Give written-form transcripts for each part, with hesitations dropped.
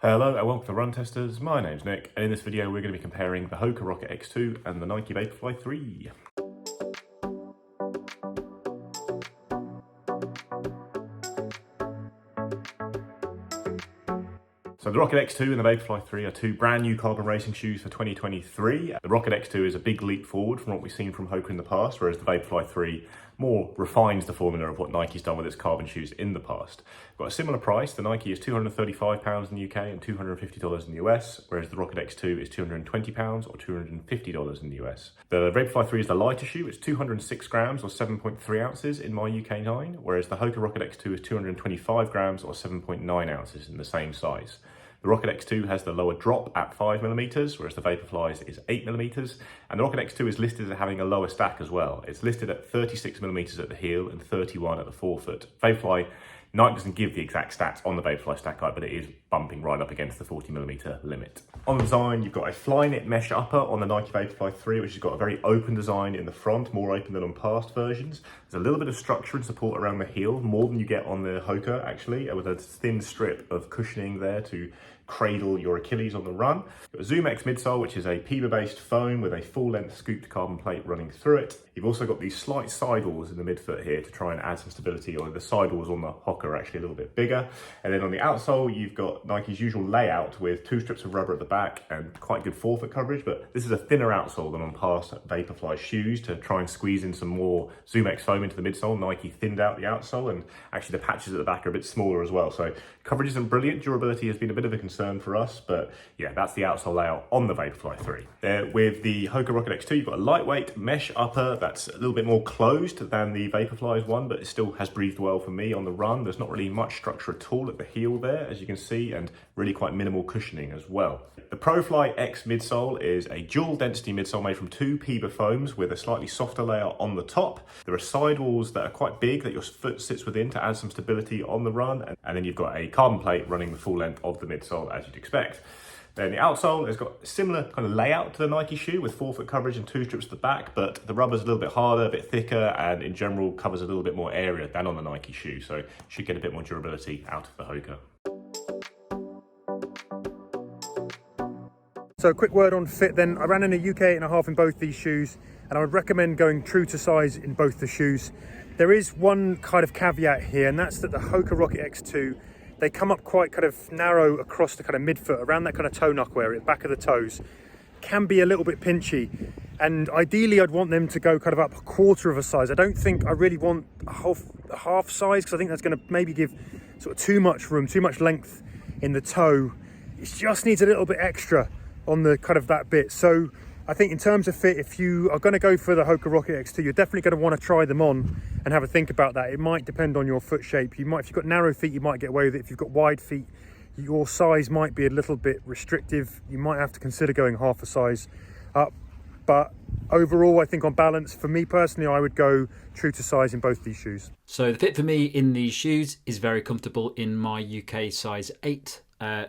Hello and welcome to Run Testers. My name's Nick, and in this video we're going to be comparing the Hoka Rocket X2 and the Nike Vaporfly 3. So the Rocket X2 and the Vaporfly 3 are two brand new carbon racing shoes for 2023. The Rocket X2 is a big leap forward from what we've seen from Hoka in the past, whereas the Vaporfly 3 more refines the formula of what Nike's done with its carbon shoes in the past. Got a similar price. The Nike is £235 in the UK and $250 in the US, whereas the Rocket X2 is £220 or $250 in the US. The Vaporfly 3 is the lighter shoe. It's 206 grams or 7.3 ounces in my UK 9, whereas the Hoka Rocket X2 is 225 grams or 7.9 ounces in the same size. The Rocket X2 has the lower drop at 5mm, whereas the Vaporfly's is 8mm, and the Rocket X2 is listed as having a lower stack as well. It's listed at 36mm at the heel and 31 at the forefoot. Vaporfly, Nike doesn't give the exact stats on the Vaporfly stack height, but it is bumping right up against the 40mm limit. On the design, you've got a Flyknit mesh upper on the Nike Vaporfly 3, which has got a very open design in the front, more open than on past versions. There's a little bit of structure and support around the heel, more than you get on the Hoka actually, with a thin strip of cushioning there to cradle your Achilles on the run. You've got a Zoom X midsole, which is a PEBA-based foam with a full-length scooped carbon plate running through it. You've also got these slight sidewalls in the midfoot here to try and add some stability, or the sidewalls on the Hoka are actually a little bit bigger. And then on the outsole, you've got Nike's usual layout with two strips of rubber at the back and quite good forefoot coverage, but this is a thinner outsole than on past Vaporfly shoes to try and squeeze in some more Zoom X foam into the midsole. Nike thinned out the outsole, and actually the patches at the back are a bit smaller as well. So coverage isn't brilliant. Durability has been a bit of a concern for us, but yeah, that's the outsole layout on the Vaporfly 3. With the Hoka Rocket X2, you've got a lightweight mesh upper that's a little bit more closed than the Vaporfly's one, but it still has breathed well for me on the run. There's not really much structure at all at the heel there, as you can see, and really quite minimal cushioning as well. The Vaporfly X midsole is a dual density midsole made from two PEBA foams with a slightly softer layer on the top. There are sidewalls that are quite big that your foot sits within to add some stability on the run, and then you've got a carbon plate running the full length of the midsole as you'd expect. Then the outsole has got a similar kind of layout to the Nike shoe with forefoot coverage and two strips at the back, but the rubber's a little bit harder, a bit thicker, and in general covers a little bit more area than on the Nike shoe, so should get a bit more durability out of the Hoka. So a quick word on fit then. I ran in a UK 8.5 in both these shoes, and I would recommend going true to size in both the shoes. There is one kind of caveat here, and that's that the Hoka Rocket X2, they come up quite kind of narrow across the kind of midfoot, around that kind of toe knuckle area, back of the toes. Can be a little bit pinchy, and ideally I'd want them to go kind of up a quarter of a size. I don't think I really want a half size, because I think that's going to maybe give sort of too much room, too much length in the toe. It just needs a little bit extra on the kind of that bit. So I think in terms of fit, if you are going to go for the Hoka Rocket X2, you're definitely going to want to try them on and have a think about that. It might depend on your foot shape. You might, if you've got narrow feet, you might get away with it. If you've got wide feet, your size might be a little bit restrictive. You might have to consider going half a size up. But overall, I think on balance, for me personally, I would go true to size in both these shoes. So the fit for me in these shoes is very comfortable in my UK size 8,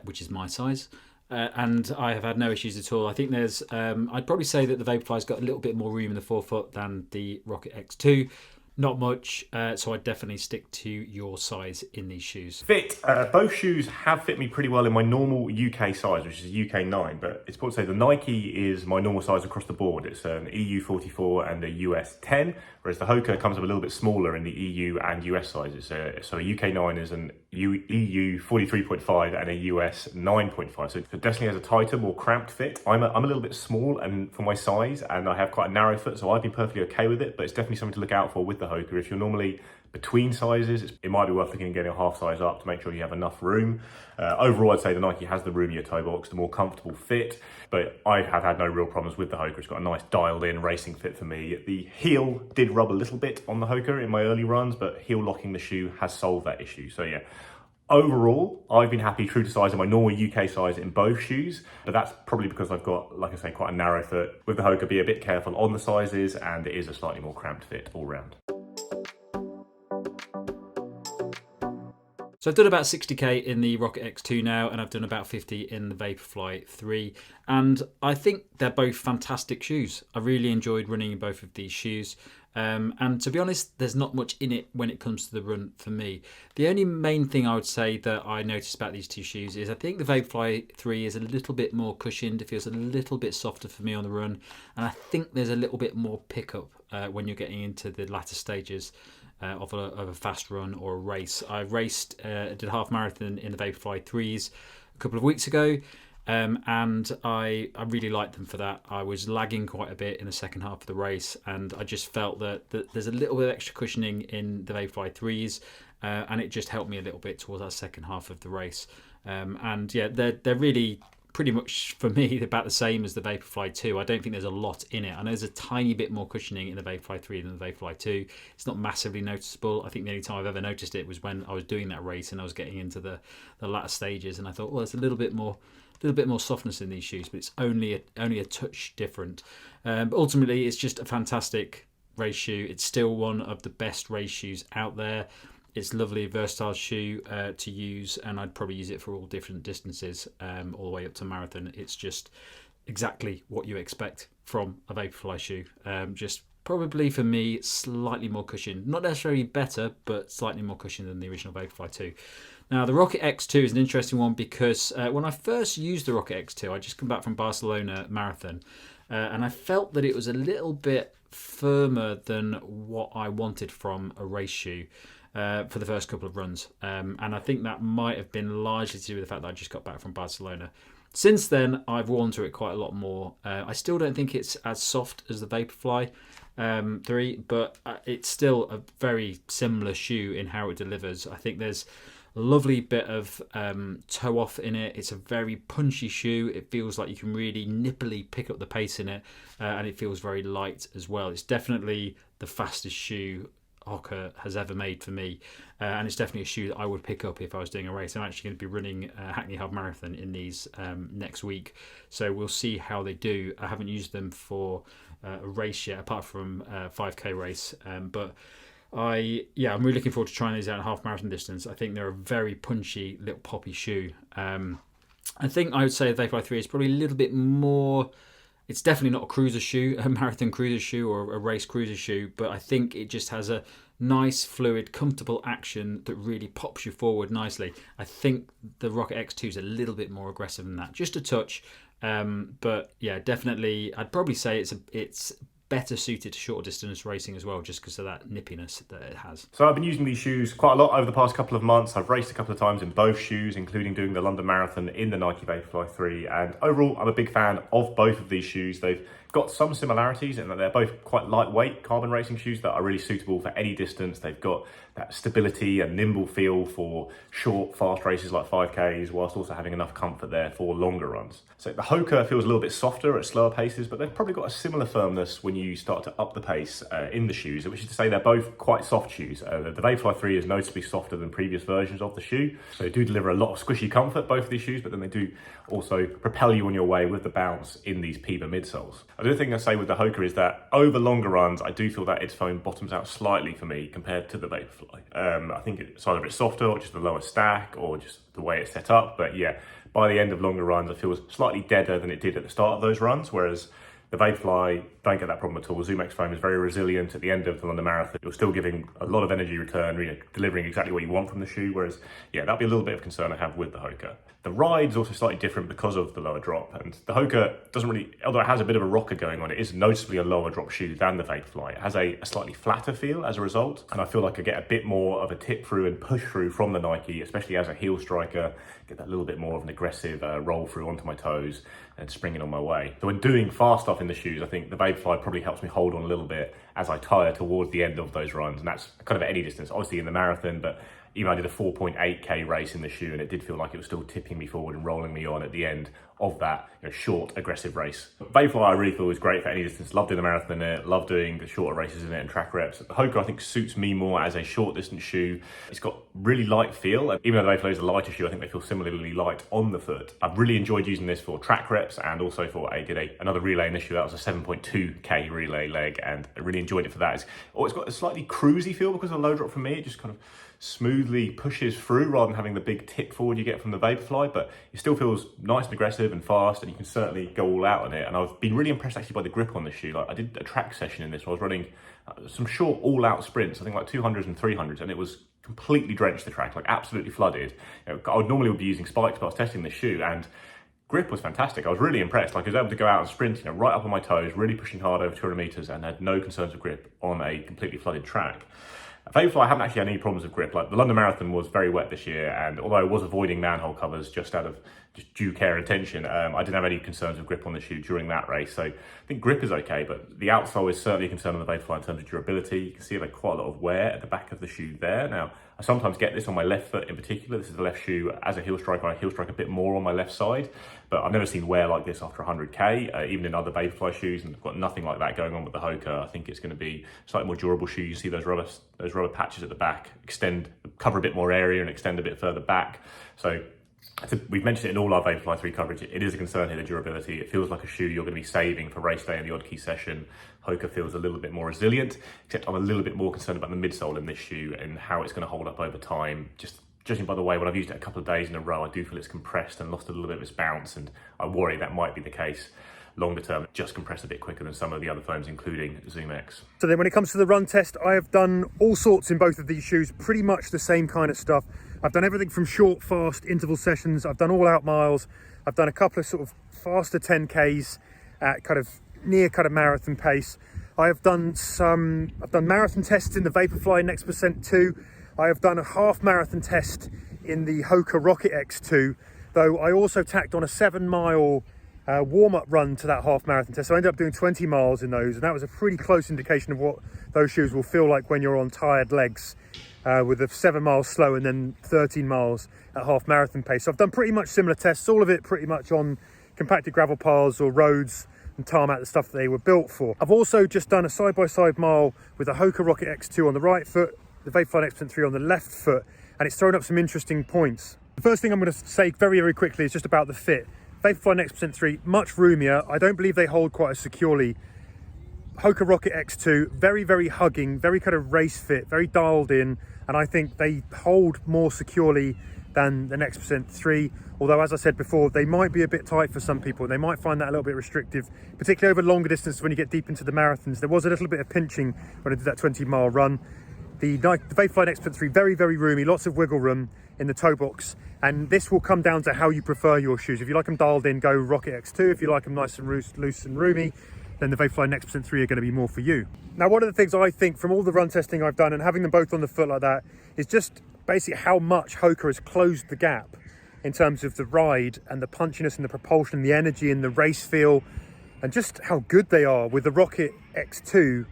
which is my size. And I have had no issues at all. I think there's, I'd probably say that the Vaporfly's got a little bit more room in the forefoot than the Rocket X2. Not much, so I'd definitely stick to your size in these shoes. Fit. Both shoes have fit me pretty well in my normal UK size, which is UK 9, but it's important to say the Nike is my normal size across the board. It's an EU 44 and a US 10, whereas the Hoka comes up a little bit smaller in the EU and US sizes. So a UK 9 is an EU 43.5 and a US 9.5. So it definitely has a tighter, more cramped fit. I'm a little bit small and for my size, and I have quite a narrow foot, so I've been perfectly okay with it, but it's definitely something to look out for with the Hoka. If you're normally between sizes, it might be worth looking at getting a half size up to make sure you have enough room. Overall, I'd say the Nike has the roomier toe box, the more comfortable fit, but I have had no real problems with the Hoka. It's got a nice dialed in racing fit for me. The heel did rub a little bit on the Hoka in my early runs, but heel locking the shoe has solved that issue. So yeah, overall, I've been happy true to size in my normal UK size in both shoes, but that's probably because I've got, like I say, quite a narrow foot. With the Hoka, be a bit careful on the sizes, and it is a slightly more cramped fit all round. So I've done about 60k in the Rocket X2 now, and I've done about 50 in the Vaporfly 3. And I think they're both fantastic shoes. I really enjoyed running in both of these shoes. And to be honest, there's not much in it when it comes to the run for me. The only main thing I would say that I noticed about these two shoes is I think the Vaporfly 3 is a little bit more cushioned. It feels a little bit softer for me on the run. And I think there's a little bit more pickup when you're getting into the latter stages of a fast run or a race. I did a half marathon in the Vaporfly 3s a couple of weeks ago. And I really liked them for that. I was lagging quite a bit in the second half of the race, and I just felt that there's a little bit of extra cushioning in the Vaporfly 3s, and it just helped me a little bit towards that second half of the race. And yeah, they're really pretty much for me about the same as the Vaporfly 2. I don't think there's a lot in it. I know there's a tiny bit more cushioning in the Vaporfly 3 than the Vaporfly 2. It's not massively noticeable. I think the only time I've ever noticed it was when I was doing that race and I was getting into the latter stages, and I thought, well, there's a little bit more softness in these shoes, but it's only a touch different. But ultimately, it's just a fantastic race shoe. It's still one of the best race shoes out there. It's a lovely, versatile shoe to use, and I'd probably use it for all different distances, all the way up to marathon. It's just exactly what you expect from a Vaporfly shoe. Just probably for me, slightly more cushion. Not necessarily better, but slightly more cushion than the original Vaporfly 2. Now, the Rocket X2 is an interesting one because when I first used the Rocket X2, I just come back from Barcelona Marathon, and I felt that it was a little bit firmer than what I wanted from a race shoe for the first couple of runs. And I think that might have been largely to do with the fact that I just got back from Barcelona. Since then, I've worn to it quite a lot more. I still don't think it's as soft as the Vaporfly 3, but it's still a very similar shoe in how it delivers. I think there's a lovely bit of toe off in it. It's a very punchy shoe. It feels like you can really nippily pick up the pace in it, and it feels very light as well. It's definitely the fastest shoe Hoka has ever made for me, and it's definitely a shoe that I would pick up if I was doing a race. I'm actually going to be running Hackney Half Marathon in these next week, so we'll see how they do. I haven't used them for a race yet, apart from 5k race, but I'm really looking forward to trying these out at half marathon distance. I think they're a very punchy little poppy shoe. I think I would say the Vaporfly 3 is probably a little bit more. It's definitely not a cruiser shoe, a marathon cruiser shoe or a race cruiser shoe, but I think it just has a nice, fluid, comfortable action that really pops you forward nicely. I think the Rocket X2 is a little bit more aggressive than that, just a touch. But yeah, definitely, I'd probably say it's better suited to shorter distance racing as well, just because of that nippiness that it has. So I've been using these shoes quite a lot over the past couple of months. I've raced a couple of times in both shoes, including doing the London Marathon in the Nike Vaporfly 3. And overall, I'm a big fan of both of these shoes. They've got some similarities in that they're both quite lightweight carbon racing shoes that are really suitable for any distance. They've got that stability and nimble feel for short, fast races like 5Ks, whilst also having enough comfort there for longer runs. So the Hoka feels a little bit softer at slower paces, but they've probably got a similar firmness when you start to up the pace in the shoes, which is to say they're both quite soft shoes. The Vaporfly 3 is noticeably softer than previous versions of the shoe. So they do deliver a lot of squishy comfort, both of these shoes, but then they do also propel you on your way with the bounce in these Pima midsoles. Another thing I say with the Hoka is that over longer runs, I do feel that its foam bottoms out slightly for me compared to the Vaporfly. I think it's either a bit softer or just a lower stack or just the way it's set up. But yeah, by the end of longer runs, it feels slightly deader than it did at the start of those runs, whereas the Vaporfly don't get that problem at all. ZoomX foam is very resilient at the end of the London Marathon. You're still giving a lot of energy return, really delivering exactly what you want from the shoe, whereas, yeah, that'd be a little bit of concern I have with the Hoka. The ride's also slightly different because of the lower drop, and the Hoka doesn't really, although it has a bit of a rocker going on, it is noticeably a lower drop shoe than the Vaporfly. It has a slightly flatter feel as a result, and I feel like I get a bit more of a tip through and push through from the Nike, especially as a heel striker, get that little bit more of an aggressive roll through onto my toes and springing on my way. So when doing fast stuff in the shoes, I think the Vaporfly probably helps me hold on a little bit as I tire towards the end of those runs, and that's kind of at any distance, obviously in the marathon, but even I did a 4.8k race in the shoe and it did feel like it was still tipping me forward and rolling me on at the end of that short, aggressive race. Vaporfly I really feel is great for any distance. Love doing the marathon in it, love doing the shorter races in it and track reps. The Hoka I think suits me more as a short distance shoe. It's got really light feel. Even though the Vaporfly is a lighter shoe, I think they feel similarly light on the foot. I've really enjoyed using this for track reps and also for another relay in this shoe. That was a 7.2k relay leg and I really enjoyed it for that. It's got a slightly cruisy feel because of the low drop for me. It just kind of smoothly pushes through rather than having the big tip forward you get from the Vaporfly, but it still feels nice and aggressive. aggressive and fast, and you can certainly go all out on it. And I've been really impressed actually by the grip on this shoe. Like, I did a track session in this where I was running some short all-out sprints, I think like 200s and 300s, and it was completely drenched the track, like absolutely flooded. You know, I would normally be using spikes, but I was testing this shoe, and grip was fantastic. I was really impressed. Like, I was able to go out and sprint, you know, right up on my toes, really pushing hard over 200 meters, and had no concerns of grip on a completely flooded track. Vaporfly, I haven't actually had any problems with grip. Like, the London Marathon was very wet this year, and although I was avoiding manhole covers just out of just due care and attention, I didn't have any concerns with grip on the shoe during that race. So I think grip is okay, but the outsole is certainly a concern on the Vaporfly in terms of durability. You can see like quite a lot of wear at the back of the shoe there. Now, I sometimes get this on my left foot in particular. This is the left shoe. As a heel striker, I heel strike a bit more on my left side, but I've never seen wear like this after 100K, even in other Vaporfly shoes, and I've got nothing like that going on with the Hoka. I think it's going to be a slightly more durable shoe. You see those rubber patches at the back cover a bit more area and extend a bit further back. So we've mentioned it in all our Vaporfly 3 coverage. It is a concern here, the durability. It feels like a shoe you're going to be saving for race day and the odd key session. Hoka feels a little bit more resilient, except I'm a little bit more concerned about the midsole in this shoe and how it's going to hold up over time. Just judging by the way, when I've used it a couple of days in a row, I do feel it's compressed and lost a little bit of its bounce, and I worry that might be the case longer term. Just compress a bit quicker than some of the other foams, including Zoom X. So then when it comes to the run test, I have done all sorts in both of these shoes, pretty much the same kind of stuff. I've done everything from short, fast interval sessions. I've done all out miles. I've done a couple of sort of faster 10Ks at kind of near kind of marathon pace. I've done marathon tests in the Vaporfly Next Percent 2. I have done a half marathon test in the Hoka Rocket X2, though I also tacked on a 7-mile warm-up run to that half marathon test. So I ended up doing 20 miles in those, and that was a pretty close indication of what those shoes will feel like when you're on tired legs, with a 7 miles slow and then 13 miles at half marathon pace. So I've done pretty much similar tests, all of it pretty much on compacted gravel paths or roads and tarmac, the stuff that they were built for. I've also just done a side-by-side mile with a Hoka Rocket X2 on the right foot, the Vaporfly Next Percent 3 on the left foot, and it's thrown up some interesting points. The first thing I'm going to say very, very quickly is just about the fit. Vaporfly Next Percent 3, much roomier. I don't believe they hold quite as securely. Hoka Rocket X2, very, very hugging, very kind of race fit, very dialed in, and I think they hold more securely than the Next Percent 3. Although, as I said before, they might be a bit tight for some people. They might find that a little bit restrictive, particularly over longer distances when you get deep into the marathons. There was a little bit of pinching when I did that 20-mile run. The Vaporfly Next Percent 3, very, very roomy, lots of wiggle room in the toe box. And this will come down to how you prefer your shoes. If you like them dialed in, go Rocket X2. If you like them nice and loose and roomy, then the Vaporfly Next Percent 3 are going to be more for you. Now, one of the things I think from all the run testing I've done and having them both on the foot like that is just basically how much Hoka has closed the gap in terms of the ride and the punchiness and the propulsion, the energy and the race feel, and just how good they are with the Rocket X2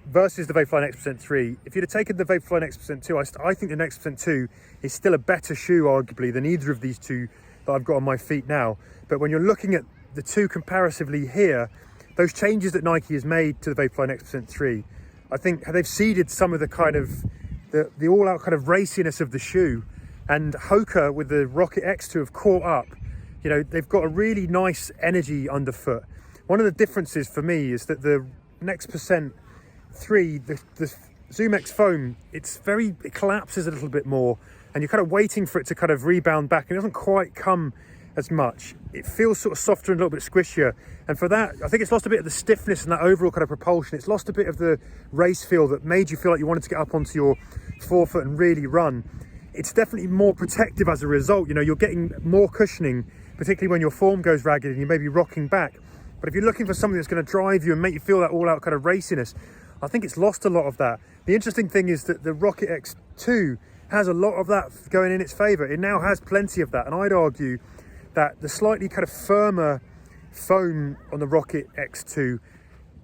versus the Vaporfly Next Percent 3. If you'd have taken the Vaporfly Next Percent 2, I think the Next Percent 2 is still a better shoe, arguably, than either of these two that I've got on my feet now. But when you're looking at the two comparatively here, those changes that Nike has made to the Vaporfly Next Percent 3, I think they've seeded some of the kind of the all-out kind of raciness of the shoe. And Hoka with the Rocket X2 have caught up. You know, they've got a really nice energy underfoot. One of the differences for me is that the Next Percent 3, the Zoom X foam, it collapses a little bit more, and you're kind of waiting for it to kind of rebound back, and it doesn't quite come as much. It feels sort of softer and a little bit squishier, and for that I think it's lost a bit of the stiffness and that overall kind of propulsion. It's lost a bit of the race feel that made you feel like you wanted to get up onto your forefoot and really run. It's definitely more protective as a result. You know, you're getting more cushioning, particularly when your form goes ragged and you may be rocking back. But if you're looking for something that's going to drive you and make you feel that all-out kind of raciness, I think it's lost a lot of that. The interesting thing is that the Rocket X2 has a lot of that going in its favour. It now has plenty of that, and I'd argue that the slightly kind of firmer foam on the Rocket X2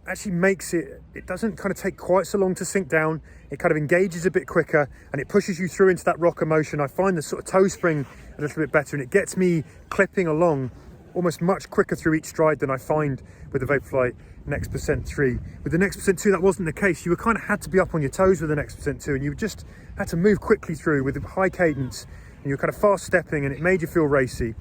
actually makes it doesn't kind of take quite so long to sink down. It kind of engages a bit quicker and it pushes you through into that rocker motion. I find the sort of toe spring a little bit better, and it gets me clipping along almost much quicker through each stride than I find with the Vaporfly Next Percent 3. With the Next Percent 2, that wasn't the case. You were kind of had to be up on your toes with the Next Percent 2, and you just had to move quickly through with high cadence, and you were kind of fast stepping, and it made you feel racy.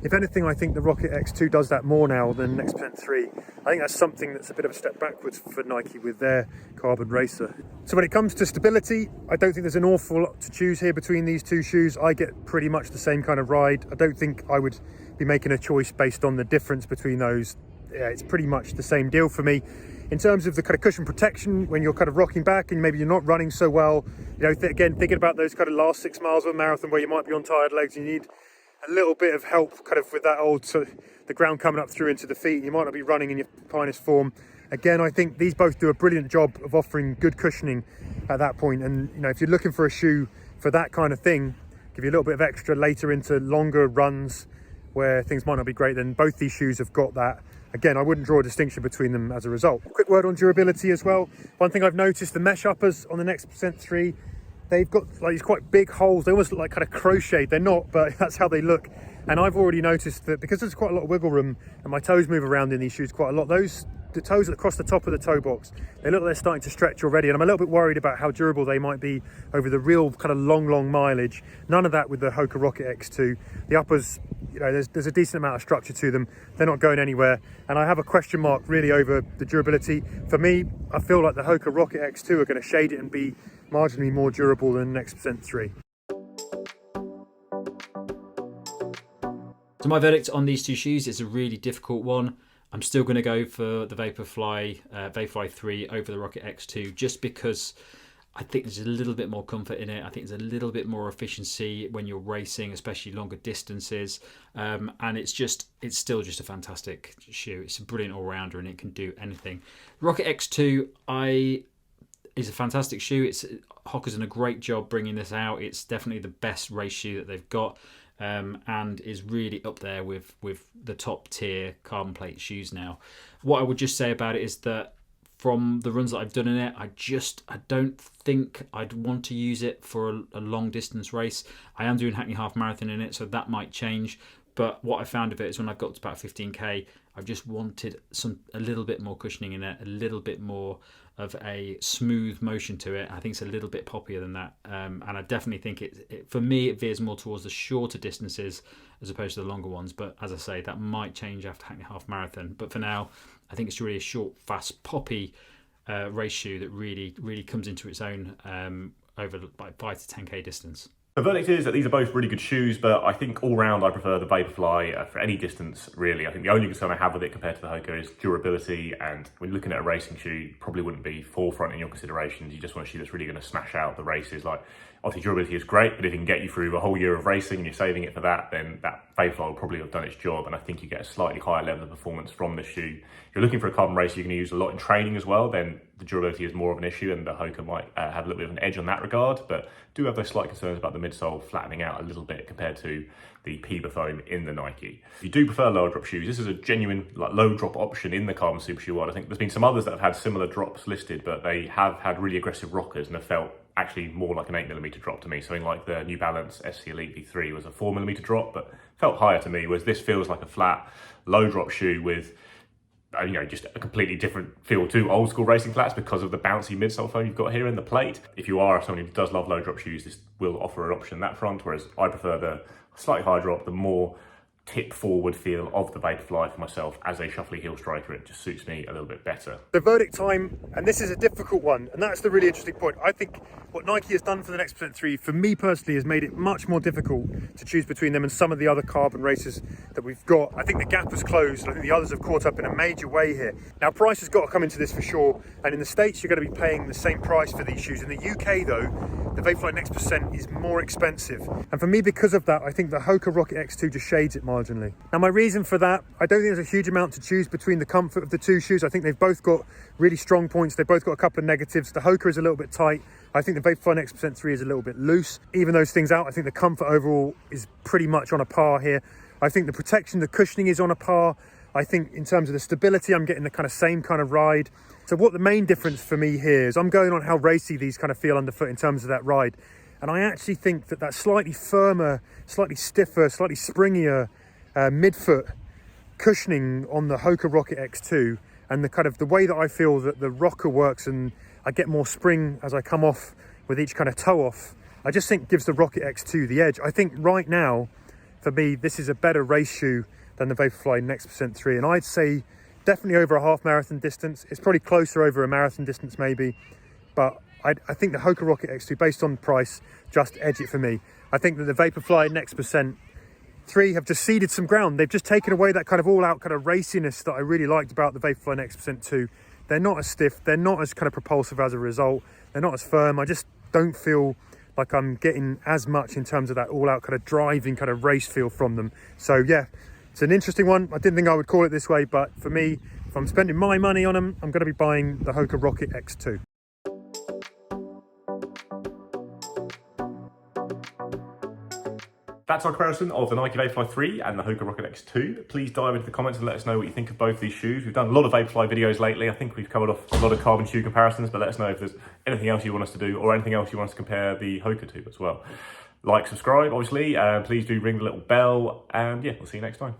If anything, I think the Rocket X2 does that more now than X% 3. I think that's something that's a bit of a step backwards for Nike with their carbon racer. So when it comes to stability, I don't think there's an awful lot to choose here between these two shoes. I get pretty much the same kind of ride. I don't think I would be making a choice based on the difference between those. Yeah, it's pretty much the same deal for me. In terms of the kind of cushion protection, when you're kind of rocking back and maybe you're not running so well, you know, again, thinking about those kind of last 6 miles of a marathon where you might be on tired legs, you need a little bit of help kind of with that the ground coming up through into the feet. You might not be running in your finest form. Again, I think these both do a brilliant job of offering good cushioning at that point. And, you know, if you're looking for a shoe for that kind of thing, give you a little bit of extra later into longer runs where things might not be great, then both these shoes have got that. Again, I wouldn't draw a distinction between them as a result. Quick word on durability as well. One thing I've noticed, the mesh uppers on the X% 3, they've got like these quite big holes. They almost look like kind of crocheted. They're not, but that's how they look. And I've already noticed that because there's quite a lot of wiggle room and my toes move around in these shoes quite a lot, the toes across the top of the toe box, they look like they're starting to stretch already. And I'm a little bit worried about how durable they might be over the real kind of long mileage. None of that with the Hoka Rocket X2. The uppers, you know, there's a decent amount of structure to them. They're not going anywhere. And I have a question mark really over the durability. For me, I feel like the Hoka Rocket X2 are going to shade it and be marginally more durable than X% 3. So my verdict on these two shoes is a really difficult one. I'm still going to go for the Vaporfly 3 over the Rocket X2 just because I think there's a little bit more comfort in it. I think there's a little bit more efficiency when you're racing, especially longer distances. And it's still just a fantastic shoe. It's a brilliant all-rounder and it can do anything. Rocket X2 is a fantastic shoe. Hoka's done a great job bringing this out. It's definitely the best race shoe that they've got. And is really up there with the top tier carbon plate shoes now. What I would just say about it is that from the runs that I've done in it, I don't think I'd want to use it for a long distance race. I am doing Hackney Half Marathon in it, so that might change. But what I found of it is when I've got to about 15k, I've just wanted a little bit more cushioning in it, a little bit more of a smooth motion to it. I think it's a little bit poppier than that. And I definitely think for me, it veers more towards the shorter distances as opposed to the longer ones. But as I say, that might change after Hackney Half Marathon. But for now, I think it's really a short, fast, poppy race shoe that really comes into its own over like 5 to 10k distance. The verdict is that these are both really good shoes, but I think all round I prefer the Vaporfly for any distance, really. I think the only concern I have with it compared to the Hoka is durability, and when you're looking at a racing shoe, probably wouldn't be forefront in your considerations. You just want a shoe that's really going to smash out the races. Like, obviously durability is great, but if it can get you through a whole year of racing and you're saving it for that, then that Vaporfly will probably have done its job, and I think you get a slightly higher level of performance from the shoe. If you're looking for a carbon racer you're going to use a lot in training as well, then the durability is more of an issue, and the Hoka might have a little bit of an edge on that regard, but do have those slight concerns about the midsole flattening out a little bit compared to the Peba foam in the Nike. If you do prefer lower drop shoes, this is a genuine low drop option in the carbon super shoe world. I think there's been some others that have had similar drops listed, but they have had really aggressive rockers and have felt actually more like an 8mm drop to me. Something like the New Balance SC Elite V3 was a 4mm drop, but felt higher to me, whereas this feels like a flat, low drop shoe with just a completely different feel to old school racing flats because of the bouncy midsole foam you've got here in the plate. If you are someone who does love low drop shoes, this will offer an option in that front, whereas I prefer the slightly higher drop, the more tip forward feel of the Vaporfly for myself as a shuffly heel striker. It just suits me a little bit better. The verdict time, and this is a difficult one, and that's the really interesting point. I think what Nike has done for the X% 3, for me personally, has made it much more difficult to choose between them and some of the other carbon racers that we've got. I think the gap has closed, and I think the others have caught up in a major way here. Now, price has got to come into this for sure, and in the States, you're going to be paying the same price for these shoes. In the UK, though, the Vaporfly X% is more expensive. And for me, because of that, I think the Hoka Rocket X2 just shades it marginally. Now, my reason for that, I don't think there's a huge amount to choose between the comfort of the two shoes. I think they've both got really strong points. They've both got a couple of negatives. The Hoka is a little bit tight. I think the Vaporfly X% 3 is a little bit loose. Even those things out, I think the comfort overall is pretty much on a par here. I think the protection, the cushioning is on a par. I think in terms of the stability, I'm getting the kind of same kind of ride. So what the main difference for me here is I'm going on how racy these kind of feel underfoot in terms of that ride. And I actually think that slightly firmer, slightly stiffer, slightly springier midfoot cushioning on the Hoka Rocket X2 and the kind of the way that I feel that the rocker works and I get more spring as I come off with each kind of toe off, I just think gives the Rocket X2 the edge. I think right now, for me, this is a better race shoe than the Vaporfly Next% 3. And I'd say definitely over a half marathon distance. It's probably closer over a marathon distance maybe. But I think the Hoka Rocket X2, based on price, just edge it for me. I think that the Vaporfly Next% 3 have just ceded some ground. They've just taken away that kind of all-out kind of raciness that I really liked about the Vaporfly Next% 2. They're not as stiff. They're not as kind of propulsive as a result. They're not as firm. I just don't feel like I'm getting as much in terms of that all-out kind of driving kind of race feel from them. So yeah, it's an interesting one. I didn't think I would call it this way, but for me, if I'm spending my money on them, I'm going to be buying the Hoka Rocket X2. That's our comparison of the Nike Vaporfly 3 and the Hoka Rocket X2. Please dive into the comments and let us know what you think of both these shoes. We've done a lot of Vaporfly videos lately. I think we've covered off a lot of carbon shoe comparisons, but let us know if there's anything else you want us to do or anything else you want us to compare the Hoka to as well. Like, subscribe, obviously, and please do ring the little bell, and yeah, we'll see you next time.